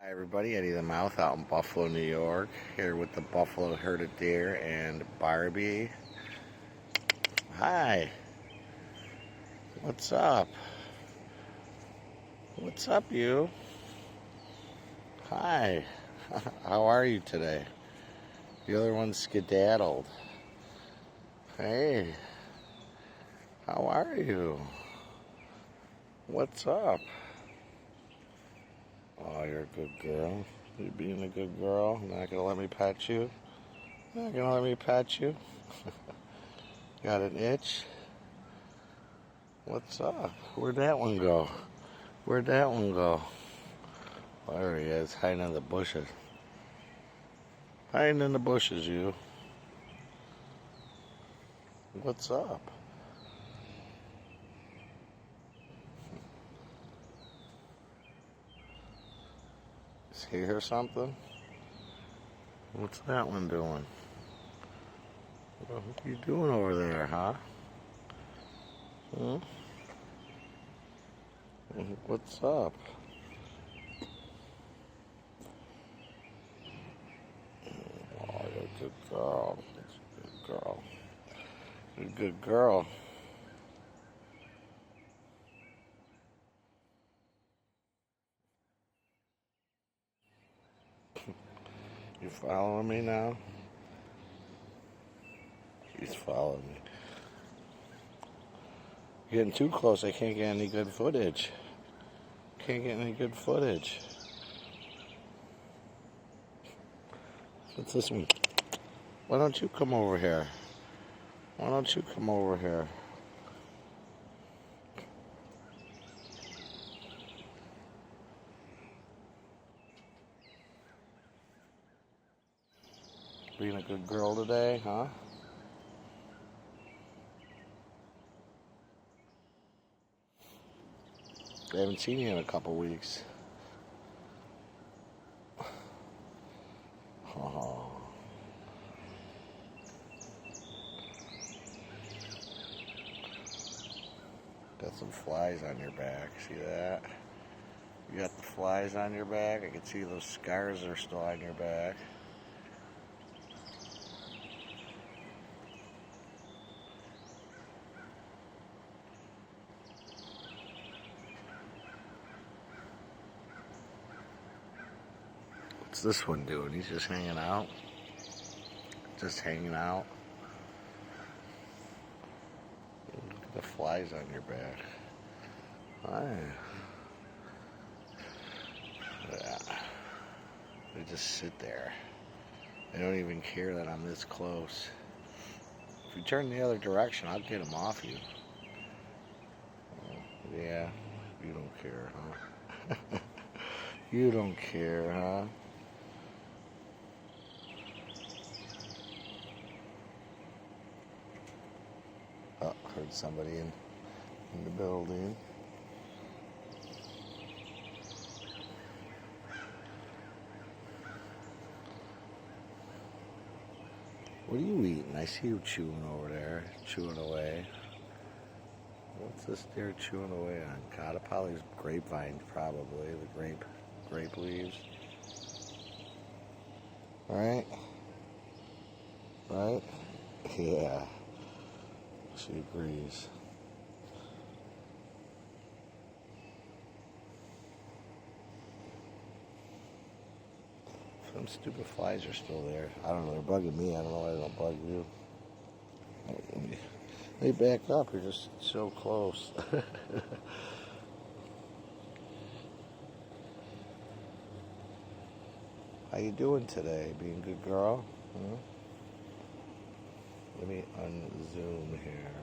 Hi everybody, Eddie the Mouth out in Buffalo, New York, here with the Buffalo herded deer and Barbie. Hi, what's up? What's up, you? Hi, how are you today? The other one skedaddled. Hey, how are you? What's up? Oh, you're a good girl. You being a good girl? Not gonna let me pet you? Not gonna let me pet you? Got an itch? What's up? Where'd that one go? Where'd that one go? Oh, there he is, hiding in the bushes. Hiding in the bushes, you. What's up? Is he hear something? What's that one doing? What are you doing over there, huh? Hmm? What's up? Oh, you're a good girl. You're a good girl. You're a good girl. You following me now? He's following me. Getting too close, I can't get any good footage. Can't get any good footage. What's this one? Why don't you come over here? Why don't you come over here? Being a good girl today, huh? I haven't seen you in a couple weeks. Oh. Got some flies on your back. See that? You got the flies on your back. I can see those scars are still on your back. What's this one doing? He's just hanging out. Just hanging out. Look at the flies on your back. Hi. Yeah. They just sit there. They don't even care that I'm this close. If you turn the other direction, I'll get them off you. Yeah, you don't care, huh? You don't care, huh? Oh, heard somebody in the building. What are you eating? I see you chewing over there, chewing away. What's this deer chewing away on? Cottopoly's grapevine, probably. The grape leaves. Right? Right? Yeah. She agrees. Some stupid flies are still there. I don't know, they're bugging me. I don't know why they don't bug you. They back up, you're just so close. How you doing today? Being a good girl? Huh? Let me unzoom here.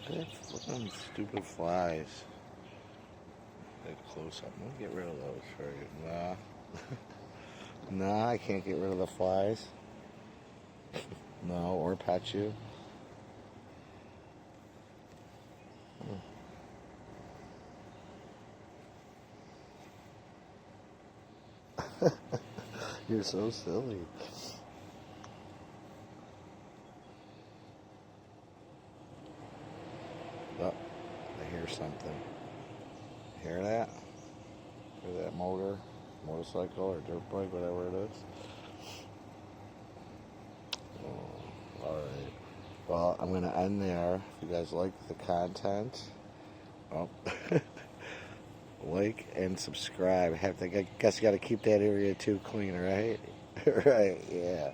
Look at them stupid flies. Get close up. Let me get rid of those for you. Nah. Nah, I can't get rid of the flies. No, or pet you. You're so silly. something. Hear that? Hear that motorcycle or dirt bike, whatever it is? Oh, alright. Well, I'm going to end there. If you guys like the content, like and subscribe. I guess you got to keep that area too clean, right? Right, yeah.